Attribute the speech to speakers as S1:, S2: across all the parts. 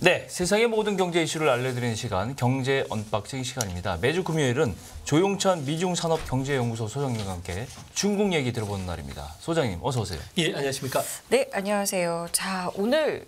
S1: 네, 세상의 모든 경제 이슈를 알려드리는 시간, 경제 언박싱 시간입니다. 매주 금요일은 조용찬 미중산업경제연구소 소장님과 함께 중국 얘기 들어보는 날입니다. 소장님, 어서 오세요.
S2: 예, 안녕하십니까?
S3: 네, 안녕하세요. 자, 오늘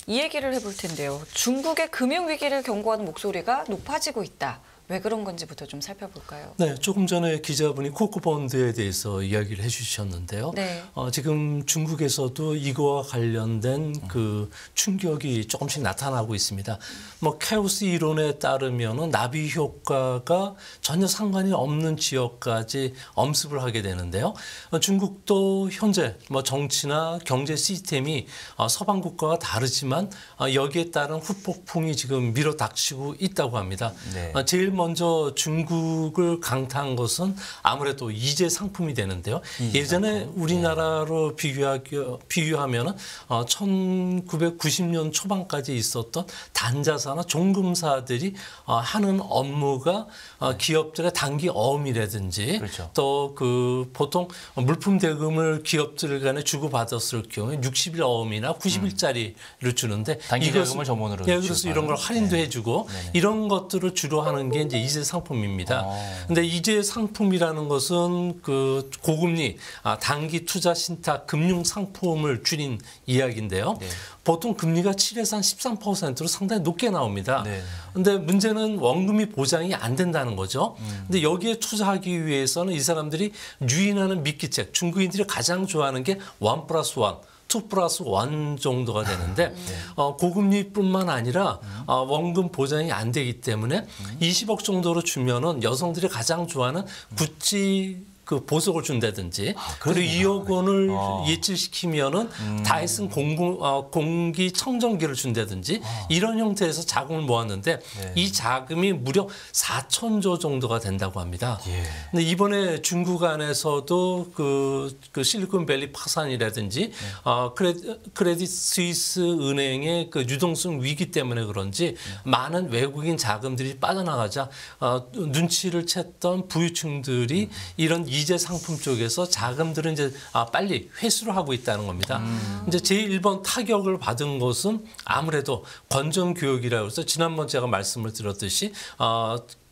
S3: 이 얘기를 해볼 텐데요. 중국의 금융위기를 경고하는 목소리가 높아지고 있다. 왜 그런 건지부터 좀 살펴볼까요?
S2: 네, 조금 전에 기자분이 코크본드에 대해서 이야기를 해주셨는데요.
S3: 네.
S2: 지금 중국에서도 이거와 관련된 그 충격이 조금씩 나타나고 있습니다. 뭐 케오스 이론에 따르면은 나비 효과가 전혀 상관이 없는 지역까지 엄습을 하게 되는데요. 중국도 현재 뭐 정치나 경제 시스템이 서방 국가와 다르지만 여기에 따른 후폭풍이 지금 밀어닥치고 있다고 합니다. 네. 제일 먼저 중국을 강타한 것은 아무래도 이제 상품이 되는데요. 예전에 우리나라로 비유하면은 1990년 초반까지 있었던 단자사나 종금사들이 하는 업무가 기업들의 단기 어음이라든지
S1: 그렇죠.
S2: 또 그 보통 물품 대금을 기업들 간에 주고받았을 경우에 60일 어음이나 90일짜리를 주는데
S1: 단기 대금을 전문으로
S2: 예, 그래서 이런 걸 할인도 해주고 이런 것들을 주로 하는 게 이제 이제 상품입니다. 근데 이제 상품이라는 것은 그 고금리 단기 투자 신탁 금융 상품을 줄인 이야기인데요. 네. 보통 금리가 7에서 한 13%로 상당히 높게 나옵니다. 네. 근데 문제는 원금이 보장이 안 된다는 거죠. 근데 여기에 투자하기 위해서는 이 사람들이 유인하는 미끼책, 중국인들이 가장 좋아하는 게 1+1. 2+1 정도가 되는데 고금리뿐만 아니라 원금 보장이 안 되기 때문에 20억 정도로 주면은 여성들이 가장 좋아하는 구찌 그 보석을 준다든지 그리고 2억 원을 예치시키면은 다이슨 공기청정기를 준다든지 이런 형태에서 자금을 모았는데 이 자금이 무려 4천조 정도가 된다고 합니다. 근데 이번에 중국 안에서도 그 실리콘밸리 파산이라든지 크레딧 스위스 은행의 그 유동성 위기 때문에 그런지 많은 외국인 자금들이 빠져나가자 눈치를 챘던 부유층들이 이런 이제 상품 쪽에서 자금들은 이제 빨리 회수를 하고 있다는 겁니다. 이제 제1번 타격을 받은 것은 아무래도 권정교육이라고 해서 지난번 제가 말씀을 드렸듯이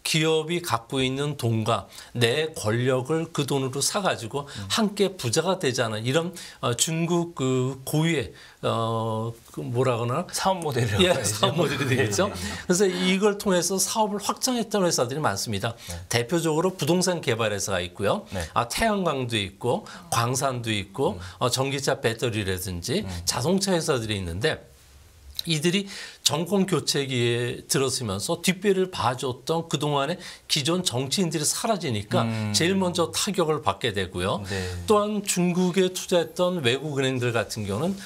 S2: 기업이 갖고 있는 돈과 내 권력을 그 돈으로 사가지고 함께 부자가 되자는 이런 중국 그 고유의 그 뭐라 그러나
S1: 사업 모델이라고
S2: 예, 사업 모델이 되겠죠. 그래서 이걸 통해서 사업을 확장했던 회사들이 많습니다. 대표적으로 부동산 개발 회사가 있고요. 태양광도 있고 광산도 있고 전기차 배터리라든지 자동차 회사들이 있는데 이들이 정권 교체기에 들어서면서 뒷배를 봐줬던 그동안의 기존 정치인들이 사라지니까 제일 먼저 타격을 받게 되고요. 또한 중국에 투자했던 외국 은행들 같은 경우는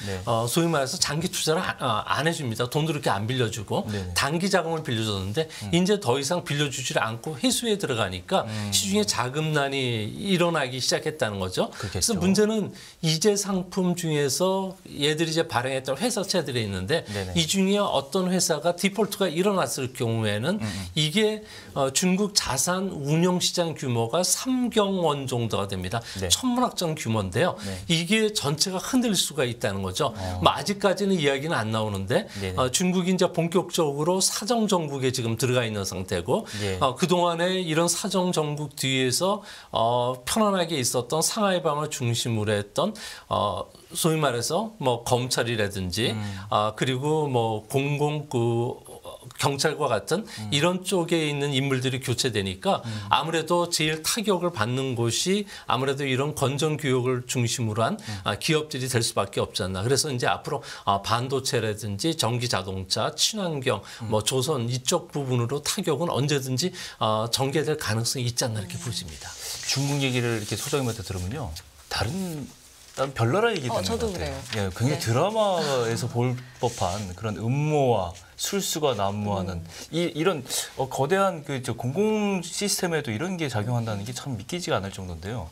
S2: 소위 말해서 장기 투자를 안 해줍니다. 돈도 이렇게 안 빌려주고 단기 자금을 빌려줬는데 이제 더 이상 빌려주지 않고 회수에 들어가니까 시중에 자금난이 일어나기 시작했다는 거죠. 그래서 문제는 이제 상품 중에서 얘들이 이제 발행했던 회사채들이 있는데 이 중에 어떤 회사가 디폴트가 일어났을 경우에는 이게 중국 자산 운용 시장 규모가 3경 원 정도가 됩니다. 천문학적 규모인데요. 이게 전체가 흔들릴 수가 있다는 거죠. 뭐 아직까지는 이야기는 안 나오는데 중국이 이제 본격적으로 사정 정국에 지금 들어가 있는 상태고 그동안에 이런 사정 정국 뒤에서 편안하게 있었던 상하이방을 중심으로 했던 소위 말해서 뭐 검찰이라든지 그리고 뭐 경찰과 같은 이런 쪽에 있는 인물들이 교체되니까 아무래도 제일 타격을 받는 곳이 아무래도 이런 건전 교육을 중심으로 한 기업들이 될 수밖에 없지 않나. 그래서 이제 앞으로 반도체라든지 전기 자동차, 친환경, 뭐 조선 이쪽 부분으로 타격은 언제든지 전개될 가능성이 있지 않나 이렇게 보십니다.
S1: 중국 얘기를 이렇게 소장님한테 들으면요, 다른 별나라 얘기 듣는
S3: 저도
S1: 것 같아요.
S3: 그래요.
S1: 예, 굉장히 드라마에서 볼 법한 그런 음모와 술수가 난무하는 이런 거대한 그 공공 시스템에도 이런 게 작용한다는 게 참 믿기지가 않을 정도인데요.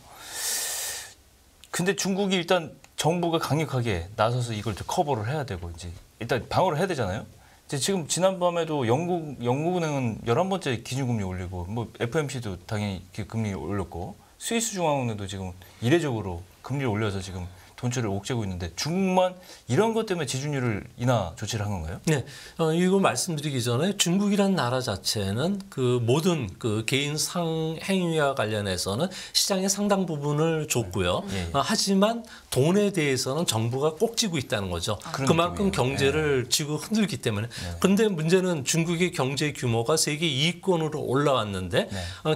S1: 근데 중국이 일단 정부가 강력하게 나서서 이걸 커버를 해야 되고 이제 일단 방어를 해야 되잖아요. 지금 지난밤에도 영국은행은 11번째 기준금리 올리고 뭐 FMC도 당연히 금리 올렸고 스위스 중앙은행도 지금 이례적으로 금리를 올려서 지금 돈줄을 옥죄고 있는데 중국만 이런 것 때문에 지준율을 인하 조치를 한 건가요?
S2: 네, 이거 말씀드리기 전에 중국이란 나라 자체는 그 모든 그 개인 상행위와 관련해서는 시장의 상당 부분을 줬고요. 하지만 돈에 대해서는 정부가 꼭 쥐고 있다는 거죠. 그만큼
S1: 느낌이에요.
S2: 경제를 쥐고 흔들기 때문에. 그런데 문제는 중국의 경제 규모가 세계 2위권으로 올라왔는데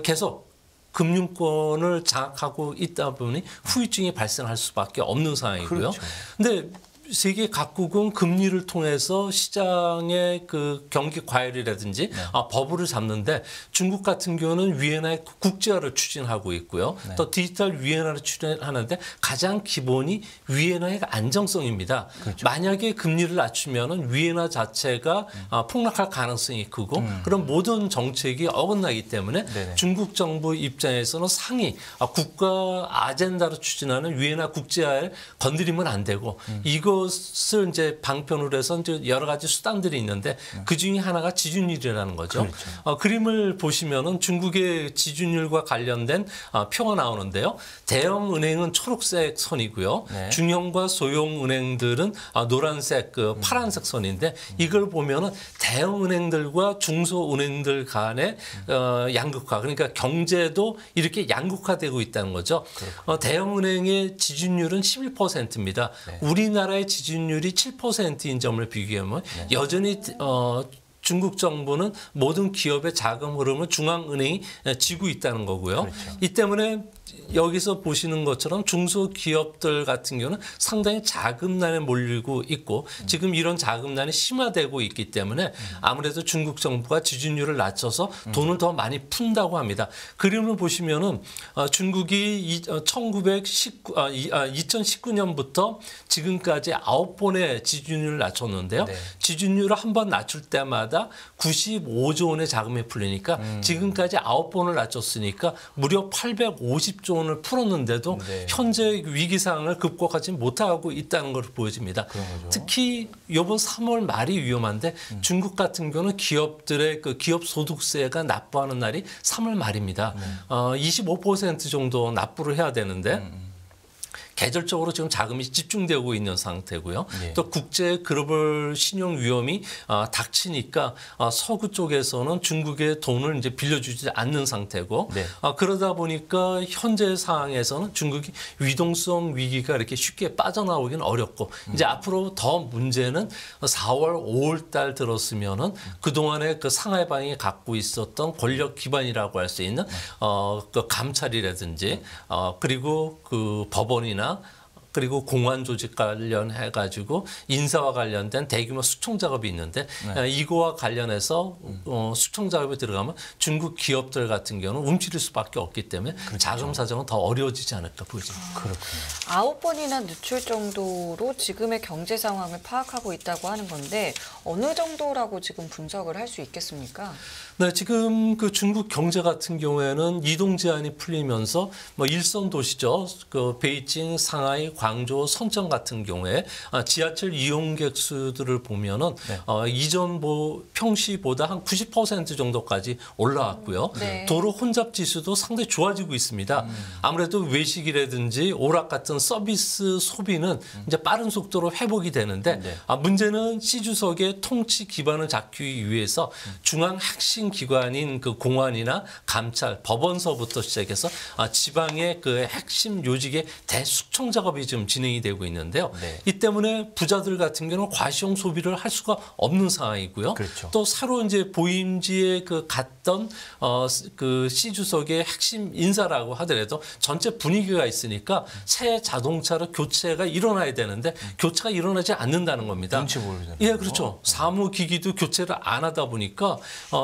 S2: 계속 금융권을 장악하고 있다 보니 후유증이 발생할 수밖에 없는 상황이고요. 근데 세계 각국은 금리를 통해서 시장의 그 경기 과열이라든지 버블을 잡는데 중국 같은 경우는 위엔화의 국제화를 추진하고 있고요. 또 디지털 위엔화를 추진하는데 가장 기본이 위엔화의 안정성입니다. 만약에 금리를 낮추면 위엔화 자체가 폭락할 가능성이 크고 그런 모든 정책이 어긋나기 때문에 중국 정부 입장에서는 상위 국가 아젠다로 추진하는 위엔화 국제화를 건드리면 안 되고 이것을 이제 방편으로 해서 이제 여러 가지 수단들이 있는데 그 중에 하나가 지준율이라는 거죠. 그림을 보시면은 중국의 지준율과 관련된 표가 나오는데요. 대형 은행은 초록색 선이고요. 중형과 소형 은행들은 노란색 그 파란색 선인데 이걸 보면은 대형 은행들과 중소 은행들 간의 양극화 그러니까 경제도 이렇게 양극화되고 있다는 거죠. 대형 은행의 지준율은 11%입니다. 우리나라의 지준율이 7%인 점을 비교하면 여전히 중국 정부는 모든 기업의 자금 흐름을 중앙은행이 쥐고 있다는 거고요. 이 때문에 여기서 보시는 것처럼 중소기업들 같은 경우는 상당히 자금난에 몰리고 있고 지금 이런 자금난이 심화되고 있기 때문에 아무래도 중국 정부가 지준율을 낮춰서 돈을 더 많이 푼다고 합니다. 그림을 보시면은 중국이 2019년부터 지금까지 9번의 지준율을 낮췄는데요. 지준율을 한 번 낮출 때마다 95조 원의 자금이 풀리니까 지금까지 9번을 낮췄으니까 무려 850조 원을 풀었는데도 현재 위기 상황을 극복하지 못하고 있다는 걸 보여집니다. 특히 이번 3월 말이 위험한데 중국 같은 경우는 기업들의 그 기업 소득세가 납부하는 날이 3월 말입니다. 25% 정도 납부를 해야 되는데 계절적으로 지금 자금이 집중되고 있는 상태고요. 또 국제 글로벌 신용 위험이 닥치니까 서구 쪽에서는 중국의 돈을 이제 빌려주지 않는 상태고 그러다 보니까 현재 상황에서는 중국이 유동성 위기가 이렇게 쉽게 빠져나오기는 어렵고 이제 앞으로 더 문제는 4월, 5월 달 들었으면은 그동안에 그 상하이방이 갖고 있었던 권력 기반이라고 할 수 있는 그 감찰이라든지 그리고 그 법원이나 그리고 공안 조직 관련해 가지고 인사와 관련된 대규모 수청 작업이 있는데 이거와 관련해서 수청 작업에 들어가면 중국 기업들 같은 경우는 움츠릴 수밖에 없기 때문에 자금 사정은 더 어려워지지 않을까 보여집니다.
S3: 그렇군요. 9번이나 늦출 정도로 지금의 경제 상황을 파악하고 있다고 하는 건데 어느 정도라고 지금 분석을 할 수 있겠습니까?
S2: 네, 지금 그 중국 경제 같은 경우에는 이동 제한이 풀리면서 뭐 일선 도시죠. 그 베이징, 상하이, 광저우, 선천 같은 경우에 지하철 이용객 수들을 보면은 이전 평시보다 한 90% 정도까지 올라왔고요. 도로 혼잡 지수도 상당히 좋아지고 있습니다. 아무래도 외식이라든지 오락 같은 서비스 소비는 이제 빠른 속도로 회복이 되는데 문제는 시주석의 통치 기반을 잡기 위해서 중앙 핵심 기관인 그 공안이나 감찰, 법원서부터 시작해서 지방의 그 핵심 요직의 대수청 작업이 지금 진행이 되고 있는데요. 이 때문에 부자들 같은 경우는 과시용 소비를 할 수가 없는 상황이고요. 또 새로 이제 보임지에 그 갔던 그 시 주석의 핵심 인사라고 하더라도 전체 분위기가 있으니까 새 자동차로 교체가 일어나야 되는데 교체가 일어나지 않는다는 겁니다.
S1: 눈치 보이잖아요.
S2: 예, 그렇죠. 사무기기도 교체를 안 하다 보니까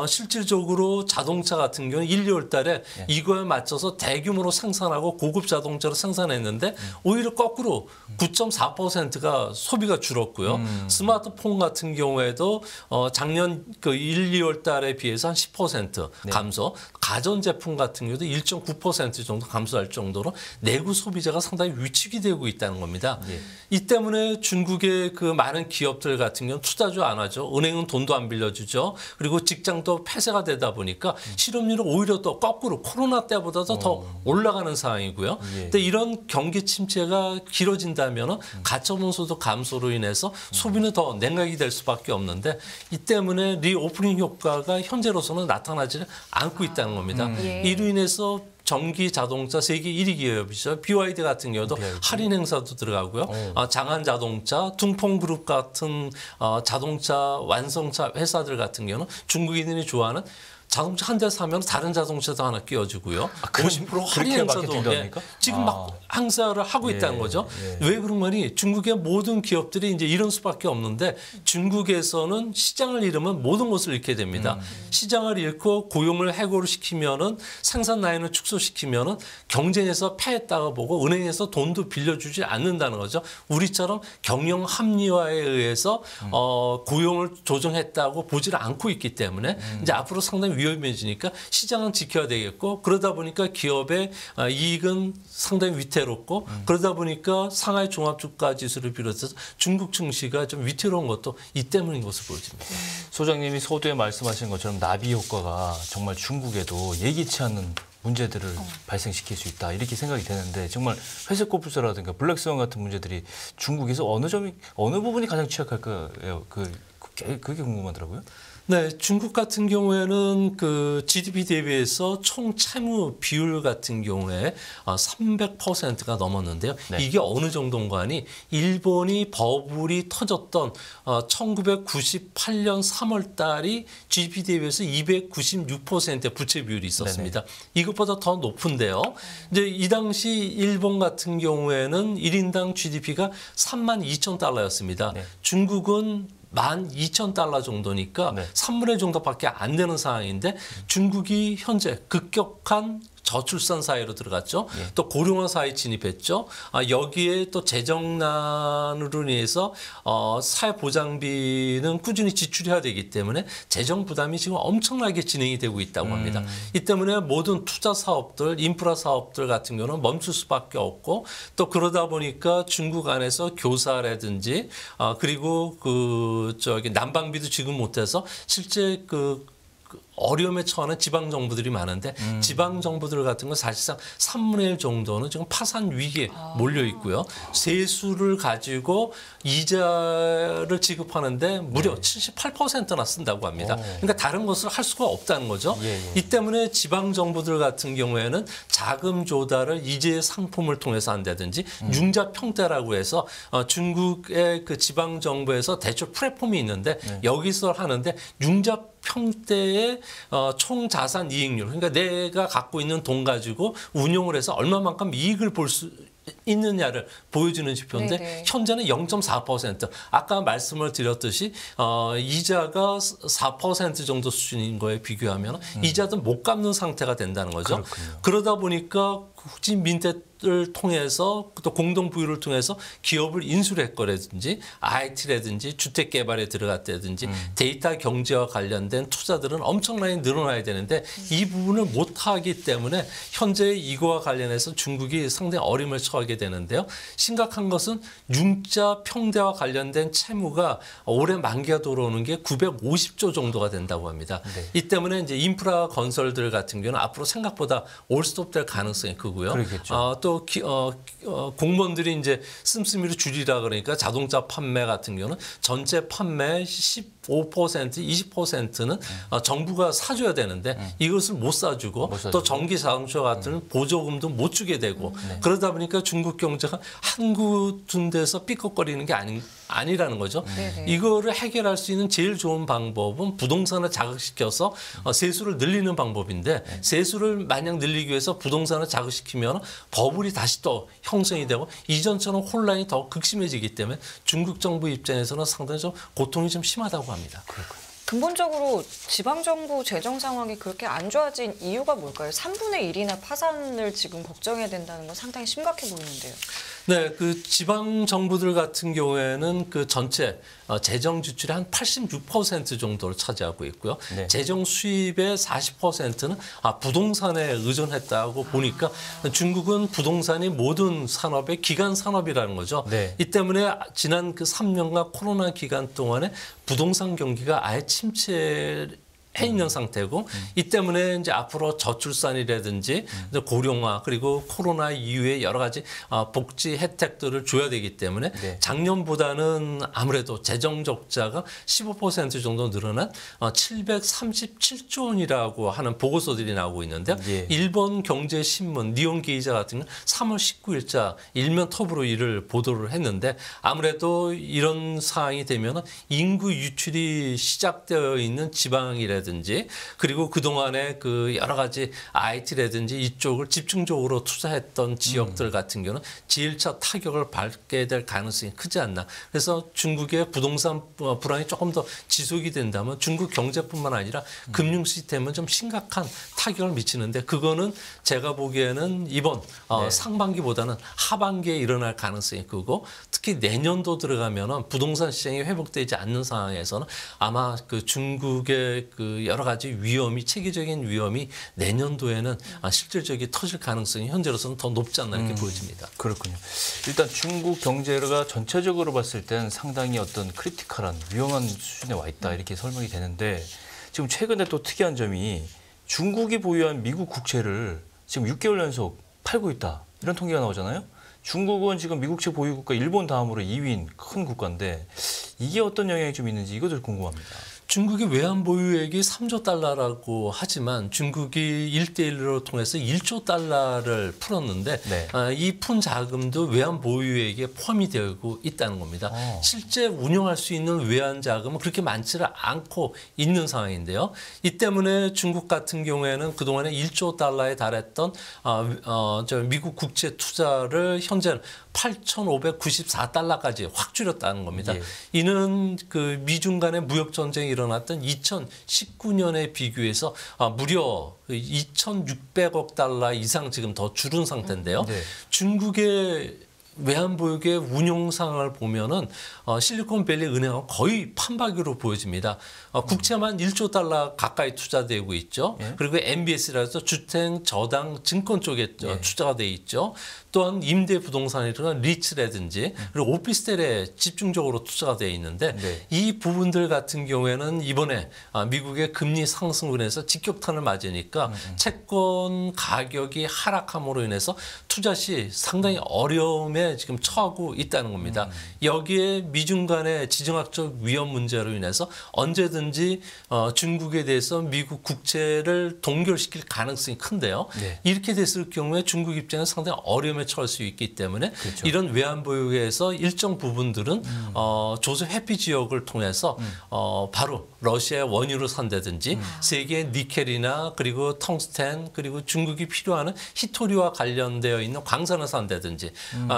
S2: 실질적으로 자동차 같은 경우는 1, 2월 달에 이거에 맞춰서 대규모로 생산하고 고급 자동차로 생산했는데 오히려 거꾸로 9.4%가 소비가 줄었고요. 스마트폰 같은 경우에도 작년 그 1, 2월 달에 비해서 한 10% 감소. 가전제품 같은 경우도 1.9% 정도 감소할 정도로 내구 소비자가 상당히 위축이 되고 있다는 겁니다. 이 때문에 중국의 그 많은 기업들 같은 경우는 투자도 안 하죠. 은행은 돈도 안 빌려주죠. 그리고 직장도 폐쇄가 되다 보니까 실업률은 오히려 또 거꾸로 코로나 때보다도 더 올라가는 상황이고요. 근데 이런 경기 침체가 길어진다면 가처분 소득 감소로 인해서 소비는 더 냉각이 될 수밖에 없는데 이 때문에 리오프닝 효과가 현재로서는 나타나지 않고 있다는 겁니다.
S3: 예.
S2: 이로 인해서 전기 자동차 세계 1위 기업이죠. BYD 같은 경우도 할인 행사도 들어가고요. 장안 자동차, 둥펑그룹 같은 자동차 완성차 회사들 같은 경우는 중국인들이 좋아하는 자동차 한 대 사면 다른 자동차도 하나 끼워주고요. 50% 할인 행사도 지금 막 행사를 하고 있다는 거죠. 왜 그런 거니? 중국의 모든 기업들이 이제 이런 수밖에 없는데 중국에서는 시장을 잃으면 모든 것을 잃게 됩니다. 시장을 잃고 고용을 해고를 시키면은 생산 라인을 축소시키면은 경쟁에서 패했다고 보고 은행에서 돈도 빌려주지 않는다는 거죠. 우리처럼 경영 합리화에 의해서 고용을 조정했다고 보지를 않고 있기 때문에 이제 앞으로 상당히 위험해지니까 시장은 지켜야 되겠고 그러다 보니까 기업의 이익은 상당히 위태롭고 그러다 보니까 상하이 종합주가지수를 비롯해서 중국 증시가 좀 위태로운 것도 이 때문인 것으로 보여집니다.
S1: 소장님이 서두에 말씀하신 것처럼 나비 효과가 정말 중국에도 예기치 않는 문제들을 발생시킬 수 있다 이렇게 생각이 되는데 정말 회색 코뿔소라든가 블랙스완 같은 문제들이 중국에서 어느 부분이 가장 취약할까요? 그게 궁금하더라고요.
S2: 네, 중국 같은 경우에는 그 GDP 대비해서 총 채무 비율 같은 경우에 300%가 넘었는데요. 네. 이게 어느 정도인가 하니 일본이 버블이 터졌던 1998년 3월 달이 GDP 대비해서 296%의 부채 비율이 있었습니다. 네네. 이것보다 더 높은데요. 이제 이 당시 일본 같은 경우에는 1인당 GDP가 32,000달러였습니다. 네. 중국은 12,000달러 정도니까 네. 3분의 1 정도밖에 안 되는 상황인데 중국이 현재 급격한 저출산 사회로 들어갔죠. 예. 또 고령화 사회에 진입했죠. 여기에 또 재정난으로 인해서 사회보장비는 꾸준히 지출해야 되기 때문에 재정 부담이 지금 엄청나게 진행이 되고 있다고 합니다. 이 때문에 모든 투자 사업들, 인프라 사업들 같은 경우는 멈출 수밖에 없고 또 그러다 보니까 중국 안에서 교사라든지 그리고 난방비도 지금 못해서 실제 어려움에 처하는 지방 정부들이 많은데 지방 정부들 같은 건 사실상 3분의 1 정도는 지금 파산 위기에 몰려 있고요. 세수를 가지고 이자를 지급하는데 무려 78%나 쓴다고 합니다. 그러니까 다른 것을 할 수가 없다는 거죠. 이 때문에 지방 정부들 같은 경우에는 자금 조달을 이재 상품을 통해서 한다든지 융자 평대라고 해서 중국의 그 지방 정부에서 대출 플랫폼이 있는데 여기서 하는데 융자 평대의 총 자산 이익률, 그러니까 내가 갖고 있는 돈 가지고 운용을 해서 얼마만큼 이익을 볼 수 있느냐를 보여주는 지표인데 네네. 현재는 0.4%. 아까 말씀을 드렸듯이 이자가 4% 정도 수준인 거에 비교하면 이자도 못 갚는 상태가 된다는 거죠. 그렇군요. 그러다 보니까 후진 민대를 통해서 또 공동 부유를 통해서 기업을 인수를 했거라든지 IT라든지 주택 개발에 들어갔다든지 데이터 경제와 관련된 투자들은 엄청나게 늘어나야 되는데 이 부분을 못 하기 때문에 현재 이거와 관련해서 중국이 상당히 어려움을 처하게 되는데요. 심각한 것은 융자 평대와 관련된 채무가 올해 만기가 돌아오는 게 950조 정도가 된다고 합니다. 네. 이 때문에 이제 인프라 건설들 같은 경우는 앞으로 생각보다 올스톱될 가능성이 크고요. 또 공무원들이 이제 씀씀이로 줄이라 그러니까 자동차 판매 같은 경우는 전체 판매 15%, 20%는 정부가 사줘야 되는데 이것을 못 사주고 또 전기 자동차 같은 보조금도 못 주게 되고 그러다 보니까 중국 경제가 한 군데에서 삐걱거리는 게 아니라는 거죠. 이거를 해결할 수 있는 제일 좋은 방법은 부동산을 자극시켜서 세수를 늘리는 방법인데 세수를 마냥 늘리기 위해서 부동산을 자극시키면 버블이 다시 또 형성이 되고 이전처럼 혼란이 더 극심해지기 때문에 중국 정부 입장에서는 상당히 좀 고통이 좀 심하다고 합니다.
S1: 그렇군요.
S3: 근본적으로 지방정부 재정 상황이 그렇게 안 좋아진 이유가 뭘까요? 3분의 1이나 파산을 지금 걱정해야 된다는 건 상당히 심각해 보이는데요.
S2: 네, 그 지방 정부들 같은 경우에는 그 전체 재정 지출의 한 86% 정도를 차지하고 있고요. 네. 재정 수입의 40%는 부동산에 의존했다고 보니까 중국은 부동산이 모든 산업의 기간 산업이라는 거죠. 네. 이 때문에 지난 그 3년간 코로나 기간 동안에 부동산 경기가 아예 침체를 해 있는 상태고 이 때문에 이제 앞으로 저출산이라든지 고령화 그리고 코로나 이후에 여러 가지 복지 혜택들을 줘야 되기 때문에
S1: 네.
S2: 작년보다는 아무래도 재정 적자가 15% 정도 늘어난 737조 원이라고 하는 보고서들이 나오고 있는데요.
S1: 예.
S2: 일본 경제신문 니혼기 기자 같은 경우는 3월 19일자 일면 톱으로 이를 보도를 했는데 아무래도 이런 상황이 되면 인구 유출이 시작되어 있는 지방이라든지 그리고 그동안에 그 여러 가지 IT라든지 이쪽을 집중적으로 투자했던 지역들 같은 경우는 제1차 타격을 받게 될 가능성이 크지 않나. 그래서 중국의 부동산 불황이 조금 더 지속이 된다면 중국 경제뿐만 아니라 금융 시스템은 좀 심각한 타격을 미치는데 그거는 제가 보기에는 이번 상반기보다는 하반기에 일어날 가능성이 크고 특히 내년도 들어가면은 부동산 시장이 회복되지 않는 상황에서는 아마 그 중국의 그 여러 가지 위험이 체계적인 위험이 내년도에는 실질적인 터질 가능성이 현재로서는 더 높지 않나 이렇게 보여집니다.
S1: 그렇군요. 일단 중국 경제가 전체적으로 봤을 땐 상당히 어떤 크리티컬한 위험한 수준에 와 있다 이렇게 설명이 되는데 지금 최근에 또 특이한 점이 중국이 보유한 미국 국채를 지금 6개월 연속 팔고 있다 이런 통계가 나오잖아요. 중국은 지금 미국채 보유 국가 일본 다음으로 2위인 큰 국가인데 이게 어떤 영향이 좀 있는지 이것도 궁금합니다.
S2: 중국의 외환 보유액이 3조 달러라고 하지만 중국이 1대1로 통해서 1조 달러를 풀었는데
S1: 네.
S2: 이 푼 자금도 외환 보유액에 포함이 되고 있다는 겁니다. 실제 운영할 수 있는 외환 자금은 그렇게 많지를 않고 있는 상황인데요. 이 때문에 중국 같은 경우에는 그동안에 1조 달러에 달했던 미국 국채 투자를 현재는 8,594달러까지 확 줄였다는 겁니다.
S1: 예.
S2: 이는 그 미중 간의 무역 전쟁이 일어났던 2019년에 비교해서 무려 2,600억 달러 이상 지금 더 줄은 상태인데요.
S1: 네.
S2: 중국의 외환보유고의 운용상을 보면은 실리콘밸리 은행은 거의 판박이로 보여집니다. 국채만 1조 달러 가까이 투자되고 있죠.
S1: 예.
S2: 그리고 MBS라서 주택 저당 증권 쪽에
S1: 예.
S2: 투자가 돼 있죠. 또한 임대 부동산이나 리츠라든지 그리고 오피스텔에 집중적으로 투자가 돼 있는데
S1: 네.
S2: 이 부분들 같은 경우에는 이번에 미국의 금리 상승으로 인해서 직격탄을 맞으니까 채권 가격이 하락함으로 인해서 투자 시 상당히 어려움에 지금 처하고 있다는 겁니다. 여기에 미중 간의 지정학적 위험 문제로 인해서 언제든지 중국에 대해서 미국 국채를 동결시킬 가능성이 큰데요.
S1: 네.
S2: 이렇게 됐을 경우에 중국 입장에서 상당히 어려움에 처할 수 있기 때문에
S1: 그렇죠.
S2: 이런 외환 보유에서 일정 부분들은 조세 회피 지역을 통해서 바로 러시아의 원유를 산다든지 세계의 니켈이나 그리고 텅스텐 그리고 중국이 필요하는 히토리와 관련되어 있는 광산을 산다든지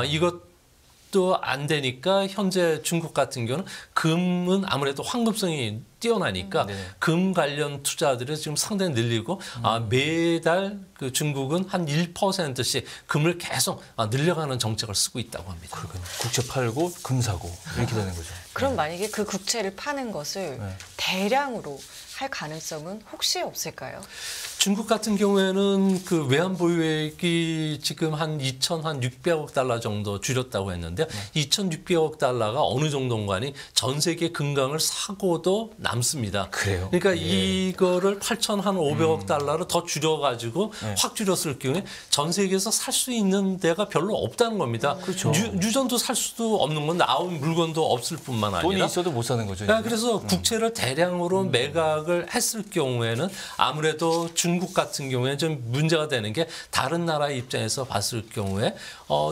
S2: 이것도 안 되니까 현재 중국 같은 경우는 금은 아무래도 황금성이 뛰어나니까 금 관련 투자들이 지금 상당히 늘리고 매달 그 중국은 한 1%씩 금을 계속 늘려가는 정책을 쓰고 있다고 합니다.
S1: 그렇군요. 국채 팔고 금 사고 이렇게 되는 거죠.
S3: 그럼 만약에 그 국채를 파는 것을 대량으로 할 가능성은 혹시 없을까요?
S2: 중국 같은 경우에는 그 외환 보유액이 지금 한 2,600억 달러 정도 줄였다고 했는데 2,600억 달러가 어느 정도인가니 전 세계 금강을 사고도 남습니다.
S1: 그래요?
S2: 그러니까 이거를 8,500억 달러를 더 줄여가지고 확 줄였을 경우에 전 세계에서 살 수 있는 데가 별로 없다는 겁니다.
S1: 그렇죠.
S2: 유전도 살 수도 없는 건 나온 물건도 없을 뿐만 아니라
S1: 돈이 있어도 못 사는 거죠.
S2: 네, 그래서 국채를 대량으로 매각을 했을 경우에는 아무래도 중국 같은 경우에 좀 문제가 되는 게 다른 나라 입장에서 봤을 경우에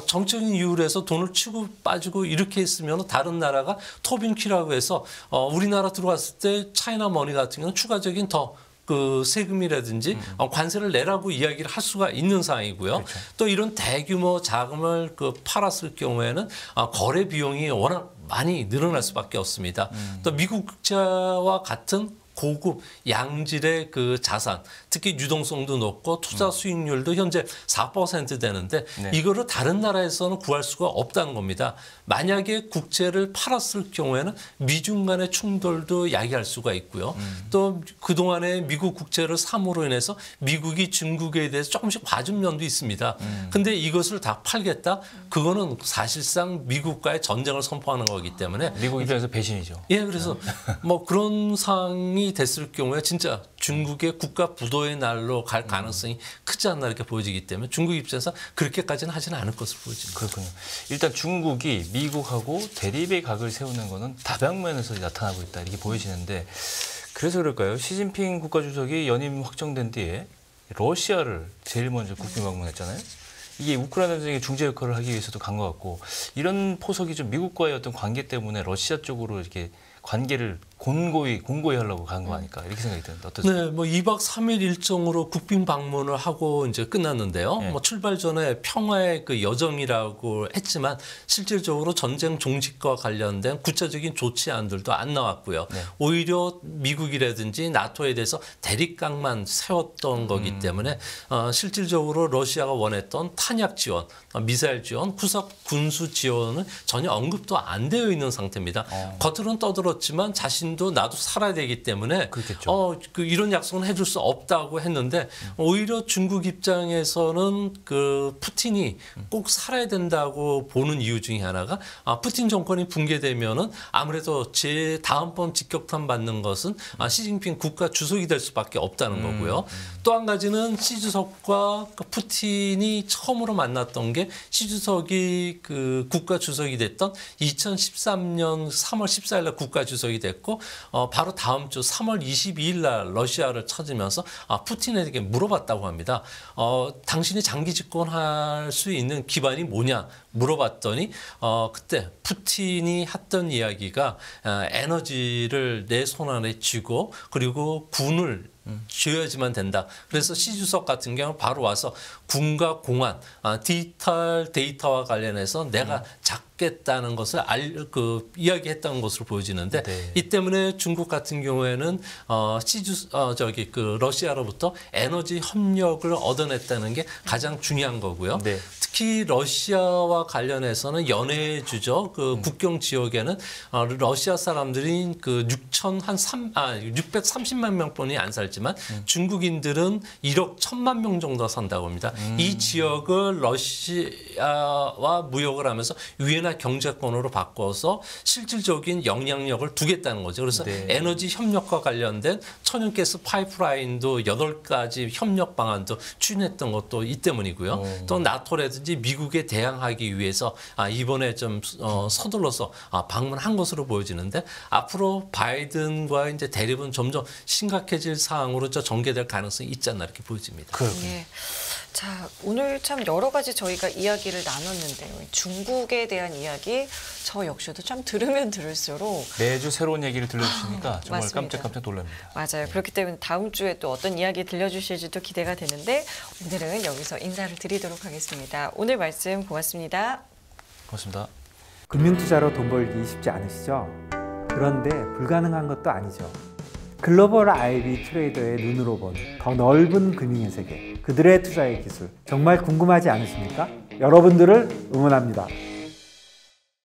S2: 정적인 이유로 해서 돈을 치고 빠지고 이렇게 했으면 다른 나라가 토빈키라고 해서 우리나라 들어왔을 때 차이나 머니 같은 경우는 추가적인 더 그 세금이라든지 관세를 내라고 이야기를 할 수가 있는 상황이고요.
S1: 그렇죠.
S2: 또 이런 대규모 자금을 그 팔았을 경우에는 거래 비용이 워낙 많이 늘어날 수밖에 없습니다. 또 미국 국채와 같은 고급 양질의 그 자산, 특히 유동성도 높고 투자 수익률도 현재 4% 되는데 이거를 다른 나라에서는 구할 수가 없다는 겁니다. 만약에 국채를 팔았을 경우에는 미중 간의 충돌도 야기할 수가 있고요. 또 그동안에 미국 국채를 삼으로 인해서 미국이 중국에 대해서 조금씩 봐준 면도 있습니다. 근데 이것을 다 팔겠다? 그거는 사실상 미국과의 전쟁을 선포하는 거기 때문에
S1: 미국 입장에서 배신이죠.
S2: 예, 그래서 뭐 그런 상황이 상황이 됐을 경우에 진짜 중국의 국가 부도의 날로 갈 가능성이 크지 않나 이렇게 보여지기 때문에 중국 입장에서 그렇게까지는 하지는 않을 것으로 보여집니다.
S1: 그렇군요. 일단 중국이 미국하고 대립의 각을 세우는 거는 다방면에서 나타나고 있다 이렇게 보여지는데 그래서 그럴까요? 시진핑 국가주석이 연임 확정된 뒤에 러시아를 제일 먼저 국빈 방문했잖아요. 이게 우크라이나 전쟁의 중재 역할을 하기 위해서도 간 것 같고 이런 포석이 좀 미국과의 어떤 관계 때문에 러시아 쪽으로 이렇게 관계를 공고히 하려고 간 거 아닐까 이렇게 생각이 드는데 어떠세요?
S2: 네, 뭐 2박 3일 일정으로 국빈 방문을 하고 이제 끝났는데요.
S1: 네.
S2: 뭐 출발 전에 평화의 그 여정이라고 했지만 실질적으로 전쟁 종식과 관련된 구체적인 조치안들도 안 나왔고요.
S1: 네.
S2: 오히려 미국이라든지 나토에 대해서 대립각만 세웠던 거기 때문에 실질적으로 러시아가 원했던 탄약 지원, 미사일 지원, 후속 군수 지원은 전혀 언급도 안 되어 있는 상태입니다. 겉으로는 떠들었지만 자신도 나도 살아야 되기 때문에 이런 약속은 해줄 수 없다고 했는데 오히려 중국 입장에서는 그 푸틴이 꼭 살아야 된다고 보는 이유 중에 하나가 푸틴 정권이 붕괴되면은 아무래도 제 다음번 직격탄 받는 것은 시진핑 국가 주석이 될 수밖에 없다는 거고요. 또 한 가지는 시 주석과 푸틴이 처음으로 만났던 게 시 주석이 그 국가 주석이 됐던 2013년 3월 14일 날 국가 주석이 됐고 바로 다음 주 3월 22일 날 러시아를 찾으면서 푸틴에게 물어봤다고 합니다. 당신이 장기 집권할 수 있는 기반이 뭐냐 물어봤더니 그때 푸틴이 했던 이야기가 에너지를 내 손 안에 쥐고 그리고 군을 쥐어야지만 된다. 그래서 시 주석 같은 경우는 바로 와서 군과 공안, 디지털 데이터와 관련해서 내가 잡겠다는 것을 이야기했다는 것으로 보여지는데
S1: 네.
S2: 이 때문에 중국 같은 경우에는 러시아로부터 에너지 협력을 얻어냈다는 게 가장 중요한 거고요. 네. 특히 러시아와 관련해서는 연해주죠. 그 국경 지역에는 러시아 사람들이 그 630만 명뿐이 안 살지만 중국인들은 1억 1,000만 명 정도 산다고 합니다. 이 지역을 러시아와 무역을 하면서 위안화 경제권으로 바꿔서 실질적인 영향력을 두겠다는 거죠. 그래서 네. 에너지 협력과 관련된 천연가스 파이프라인도 8가지 협력 방안도 추진했던 것도 이 때문이고요. 또 나토라든지 미국에 대항하기 위해서 이번에 좀 서둘러서 방문한 것으로 보여지는데 앞으로 바이든과 이제 대립은 점점 심각해질 사항으로 전개될 가능성이 있지 않나 이렇게 보여집니다.
S3: 네. 자, 오늘 참 여러 가지 저희가 이야기를 나눴는데요. 중국에 대한 이야기 저 역시도 참 들으면 들을수록
S1: 매주 새로운 얘기를 들려주시니까 정말
S3: 맞습니다.
S1: 깜짝 놀랍니다.
S3: 맞아요. 그렇기 때문에 다음 주에 또 어떤 이야기 들려주실지도 기대가 되는데 오늘은 여기서 인사를 드리도록 하겠습니다. 오늘 말씀 고맙습니다.
S1: 고맙습니다.
S4: 금융투자로 돈 벌기 쉽지 않으시죠? 그런데 불가능한 것도 아니죠. 글로벌 IB 트레이더의 눈으로 본 더 넓은 금융의 세계, 그들의 투자의 기술 정말 궁금하지 않으십니까? 여러분들을 응원합니다.